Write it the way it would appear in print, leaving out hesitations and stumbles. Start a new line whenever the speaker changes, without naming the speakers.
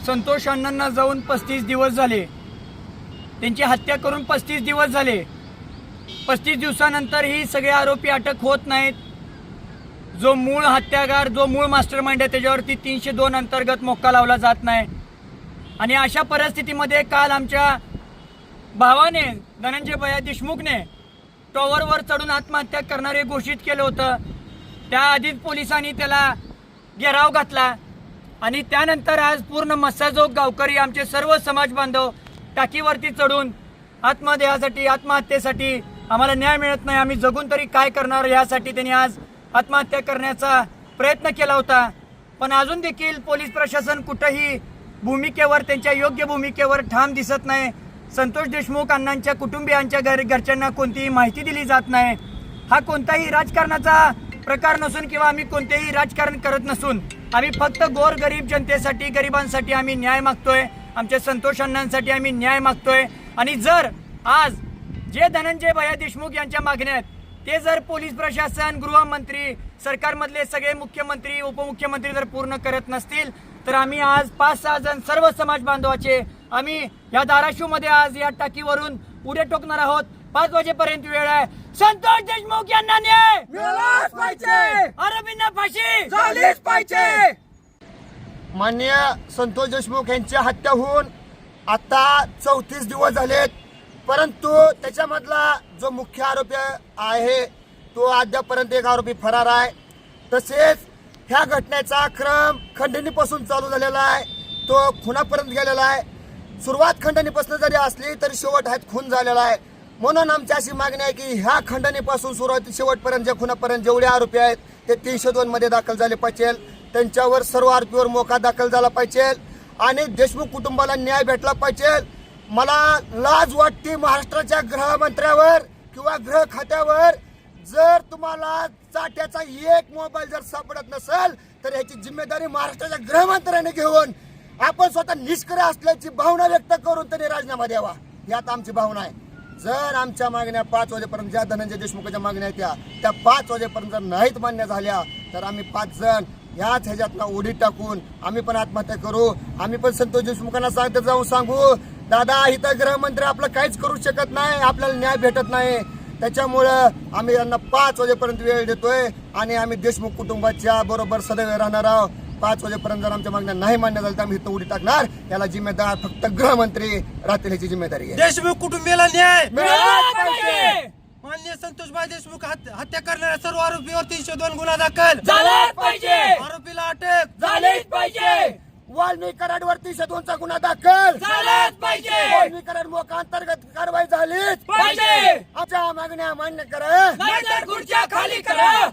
संतोष अण्णांना जाऊन 35 दिवस झाले, त्यांची हत्या करून 35 दिवस झाले. 35 दिवसानंतर ही सगळे आरोपी अटक होत नाहीत. जो मूळ हत्यागार, जो मूळ मास्टरमाइंड आहे त्याच्यावरती 302 अंतर्गत मोक्का लावला जात नाही. आणि अशा परिस्थितीमध्ये काल आमच्या भावाने धनंजय भैया देशमुखने टॉवरवर चढून आत्महत्या करणारे घोषित केलं होतं. त्याआधीच पोलिसांनी त्याला घेराव घातला आणि त्यानंतर आज पूर्ण मस्साजोग गावकरी, आमचे सर्व समाज बांधव टाकीवरती चढून आत्महत्येसाठी आम्हाला न्याय मिळत नाही, आम्ही जगून तरी काय करणार यासाठी त्यांनी आज आत्महत्या करण्याचा प्रयत्न केला होता. पण अजून देखील पोलीस प्रशासन कुठेही भूमिकेवर, त्यांच्या योग्य भूमिकेवर ठाम दिसत नाही. संतोष देशमुख अण्णांच्या कुटुंबियांच्या घरच्यांना कोणतीही माहिती दिली जात नाही. हा कोणताही राजकारणाचा प्रकार नसून किंवा आम्ही कोणतेही राजकारण करत नसून आम्ही फक्त गोरगरीब जनतेसाठी, गरिबांसाठी आम्ही न्याय मागतोय. आमच्या संतोष अण्णांसाठी आम्ही न्याय मागतोय. आणि जर आज जे धनंजय भैया देशमुख यांच्या मागण्या आहेत ते जर पोलीस प्रशासन, गृहमंत्री, सरकारमधले सगळे मुख्यमंत्री, उपमुख्यमंत्री जर पूर्ण करत नसतील तर आम्ही आज 5-6 जण सर्व समाज बांधवाचे आम्ही या धाराशिवमध्ये आज या टाकीवरून पुढे टोकणार आहोत. 5 वाजेपर्यंत वेळ आहे. संतोष देशमुख यांना न्याय
मिळालाच पाहिजे,
आरोपींना फाशी
झालीच पाहिजे.
माननीय संतोष देशमुख यांची हत्या होऊन आता 34 दिवस झालेत, परंतु त्याच्यामधला जो मुख्य आरोपी आहे तो अद्यापर्यंत एक आरोपी फरार आहे. तसेच ह्या घटनेचा क्रम खंडणीपासून चालू झालेला आहे, तो खुनापर्यंत गेलेला आहे. सुरुवात खंडणीपासून जरी असली तरी शेवट हा खून झालेला आहे. म्हणून आमची अशी मागणी आहे की ह्या खंडणीपासून सुरुवाती शेवटपर्यंत जे खुनापर्यंत जेवढे आरोपी आहेत ते 302 मध्ये दाखल झाले पाहिजे. त्यांच्यावर सर्व आरोपीवर मोका दाखल झाला पाहिजे आणि देशमुख कुटुंबाला न्याय भेटला पाहिजे. मला लाज वाटते महाराष्ट्राच्या गृहमंत्र्यावर किंवा गृह खात्यावर. जर तुम्हाला चाट्याचा एक मोबाईल जर सापडत नसेल तर याची जिम्मेदारी महाराष्ट्राच्या गृहमंत्र्याने घेऊन आपण स्वतः निष्क्रिय असल्याची भावना व्यक्त करून त्यांनी राजीनामा द्यावा, यात आमची भावना आहे. जर आमच्या मागण्या 5 वाजेपर्यंत, ज्या धनंजय देशमुखाच्या मागण्या त्या 5 वाजेपर्यंत जर नाहीत मान्य झाल्या तर आम्ही 5 जण याच ह्याच्यातला उडी टाकून आम्ही पण आत्महत्या करू. आम्ही पण संतोष देशमुखांना सांगत जाऊन सांगू, दादा इथं गृहमंत्री आपलं काहीच करू शकत नाही, आपल्याला न्याय भेटत नाही. त्याच्यामुळं आम्ही यांना 5 वाजेपर्यंत वेळ देतोय आणि आम्ही देशमुख कुटुंबाच्या बरोबर सदैव राहणार आहोत. 5 वाजेपर्यंत जर आमच्या मागण्या नाही मान्य झाल्या तर आम्ही इथं उडी टाकणार. याला जिम्मेदार फक्त गृहमंत्री राहतील, याची जिम्मेदारी आहे.
देशमुख कुटुंबियाला न्याय
मिळालाच पाहिजे.
माननीय संतोषभाई देशमुख हत्या करणाऱ्या सर्व आरोपीवर 302 गुन्हा दाखल
झालाच पाहिजे,
आरोपीला अटक
झालीच पाहिजे,
वाल्मी कराडवर 302चा गुन्हा दाखल
झालाच पाहिजे,
वाल्मी कराड मोका अंतर्गत कारवाई झालीच
पाहिजे.
आमच्या मागण्या मान्य करा,
नाहीतर खुर्च्या खाली करा.